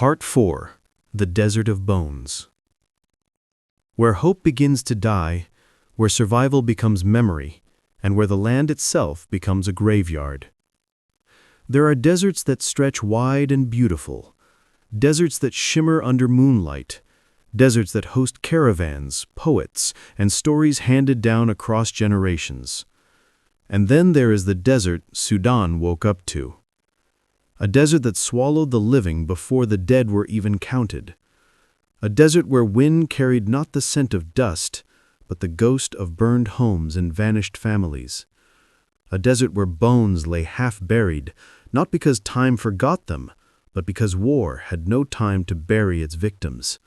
Part 4. The Desert of Bones. Where hope begins to die, where survival becomes memory, and where the land itself becomes a graveyard. There are deserts that stretch wide and beautiful, deserts that shimmer under moonlight, deserts that host caravans, poets, and stories handed down across generations. And then there is the desert Sudan woke up to. A desert that swallowed the living before the dead were even counted. A desert where wind carried not the scent of dust, but the ghost of burned homes and vanished families. A desert where bones lay half-buried, not because time forgot them, but because war had no time to bury its victims.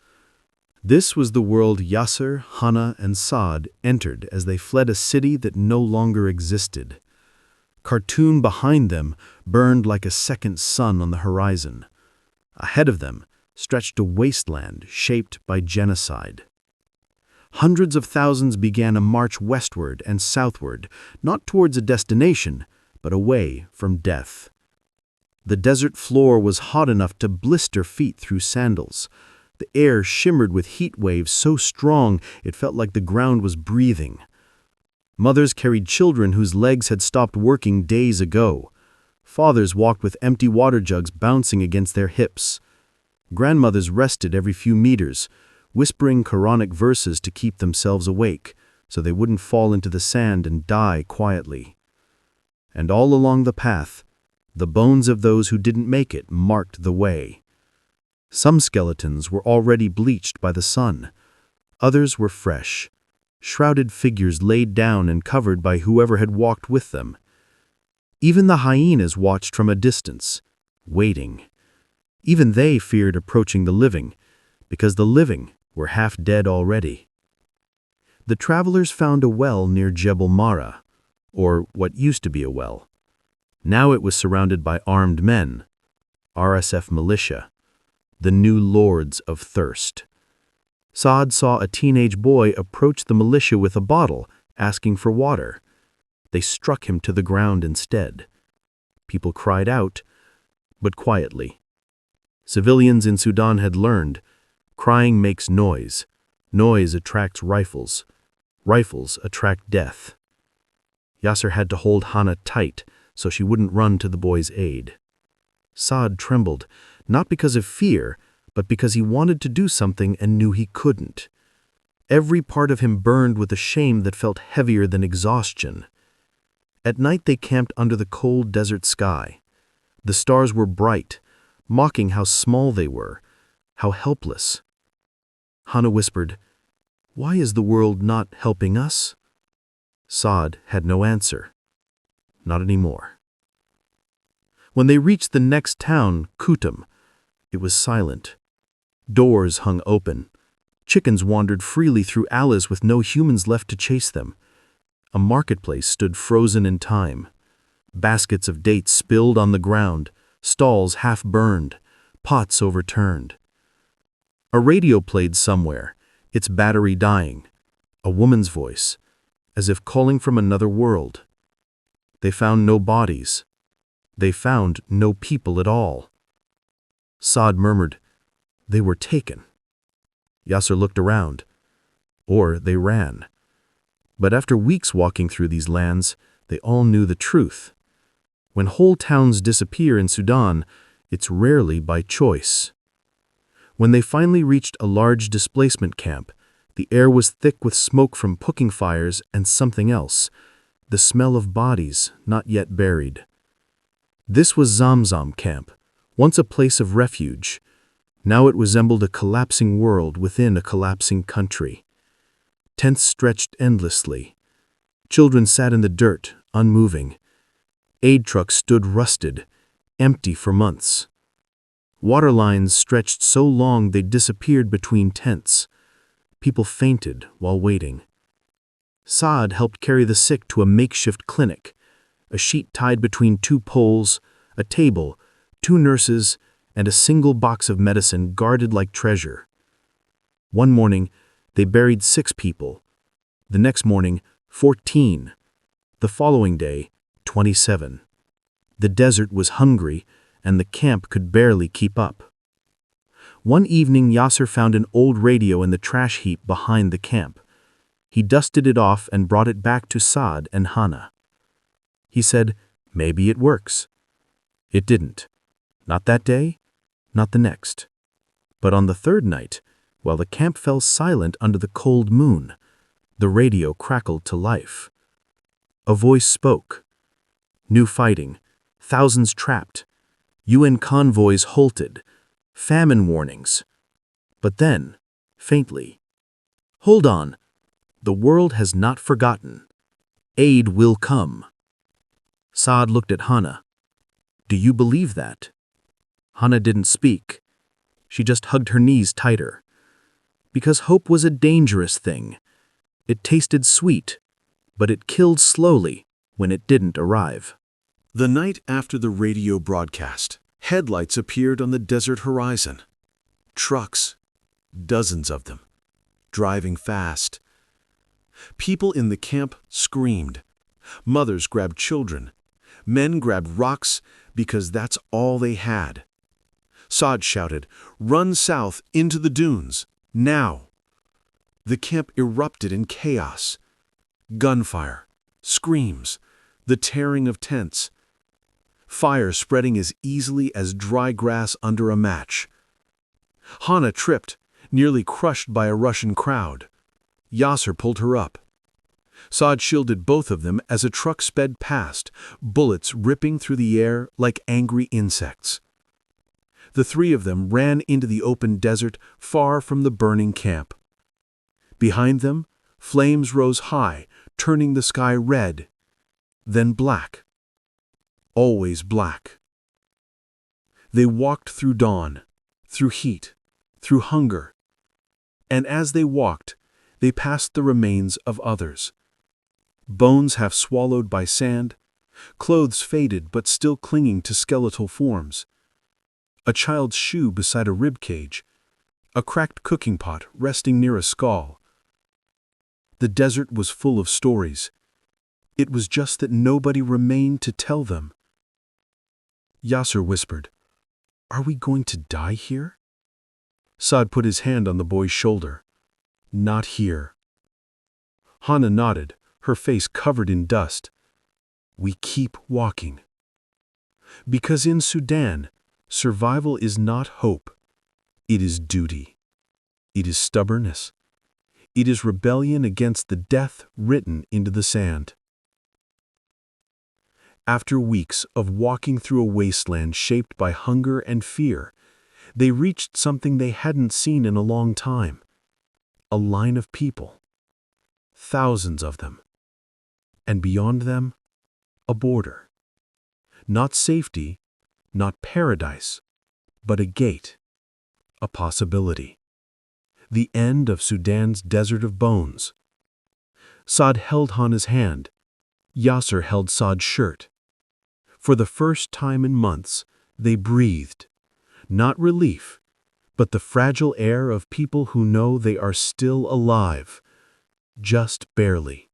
This was the world Yasir, Hana, and Saad entered as they fled a city that no longer existed. Khartoum behind them burned like a second sun on the horizon. Ahead of them stretched a wasteland shaped by genocide. Hundreds of thousands began a march westward and southward, not towards a destination, but away from death. The desert floor was hot enough to blister feet through sandals. The air shimmered with heat waves so strong it felt like the ground was breathing. Mothers carried children whose legs had stopped working days ago. Fathers walked with empty water jugs bouncing against their hips. Grandmothers rested every few meters, whispering Quranic verses to keep themselves awake, so they wouldn't fall into the sand and die quietly. And all along the path, the bones of those who didn't make it marked the way. Some skeletons were already bleached by the sun. Others were fresh, shrouded figures laid down and covered by whoever had walked with them. Even the hyenas watched from a distance, waiting. Even they feared approaching the living, because the living were half dead already. The travelers found a well near Jebel Mara, or what used to be a well. Now it was surrounded by armed men, RSF militia, the new lords of thirst. Saad saw a teenage boy approach the militia with a bottle, asking for water. They struck him to the ground instead. People cried out, but quietly. Civilians in Sudan had learned, crying makes noise. Noise attracts rifles. Rifles attract death. Yasir had to hold Hana tight so she wouldn't run to the boy's aid. Saad trembled, not because of fear, but because he wanted to do something and knew he couldn't. Every part of him burned with a shame that felt heavier than exhaustion. At night they camped under the cold desert sky. The stars were bright, mocking how small they were, how helpless. Hana whispered, "Why is the world not helping us?" Saad had no answer. Not anymore. When they reached the next town, Khartoum, it was silent. Doors hung open. Chickens wandered freely through alleys with no humans left to chase them. A marketplace stood frozen in time. Baskets of dates spilled on the ground, stalls half burned, pots overturned. A radio played somewhere, its battery dying. A woman's voice, as if calling from another world. They found no bodies. They found no people at all. Saad murmured, "They were taken." Yasir looked around. Or they ran. But after weeks walking through these lands, they all knew the truth. When whole towns disappear in Sudan, it's rarely by choice. When they finally reached a large displacement camp, the air was thick with smoke from cooking fires and something else, the smell of bodies not yet buried. This was Zamzam camp, once a place of refuge. Now it resembled a collapsing world within a collapsing country. Tents stretched endlessly. Children sat in the dirt, unmoving. Aid trucks stood rusted, empty for months. Water lines stretched so long they disappeared between tents. People fainted while waiting. Saad helped carry the sick to a makeshift clinic, a sheet tied between two poles, a table, 2 nurses, and a single box of medicine guarded like treasure. One morning, they buried 6 people. The next morning, 14. The following day, 27. The desert was hungry, and the camp could barely keep up. One evening, Yasir found an old radio in the trash heap behind the camp. He dusted it off and brought it back to Saad and Hana. He said, "Maybe it works." It didn't. Not that day, not the next. But on the third night, while the camp fell silent under the cold moon, the radio crackled to life. A voice spoke. New fighting, thousands trapped, UN convoys halted, famine warnings. But then, faintly, "Hold on, the world has not forgotten. Aid will come." Saad looked at Hana. "Do you believe that?" Hana didn't speak. She just hugged her knees tighter. Because hope was a dangerous thing. It tasted sweet, but it killed slowly when it didn't arrive. The night after the radio broadcast, headlights appeared on the desert horizon. Trucks, dozens of them, driving fast. People in the camp screamed. Mothers grabbed children. Men grabbed rocks because that's all they had. Saad shouted, "Run south into the dunes, now!" The camp erupted in chaos. Gunfire, screams, the tearing of tents. Fire spreading as easily as dry grass under a match. Hana tripped, nearly crushed by a Russian crowd. Yasir pulled her up. Saad shielded both of them as a truck sped past, bullets ripping through the air like angry insects. The three of them ran into the open desert far from the burning camp. Behind them, flames rose high, turning the sky red, then black. Always black. They walked through dawn, through heat, through hunger. And as they walked, they passed the remains of others. Bones half swallowed by sand, clothes faded but still clinging to skeletal forms. A child's shoe beside a rib cage, a cracked cooking pot resting near a skull. The desert was full of stories. It was just that nobody remained to tell them. Yasir whispered, "Are we going to die here?" Saad put his hand on the boy's shoulder. "Not here." Hana nodded, her face covered in dust. "We keep walking." Because in Sudan, survival is not hope. It is duty. It is stubbornness. It is rebellion against the death written into the sand. After weeks of walking through a wasteland shaped by hunger and fear, they reached something they hadn't seen in a long time. A line of people. Thousands of them. And beyond them, a border. Not safety, not paradise, but a gate. A possibility. The end of Sudan's desert of bones. Saad held Hana's hand. Yasir held Saad's shirt. For the first time in months, they breathed. Not relief, but the fragile air of people who know they are still alive. Just barely.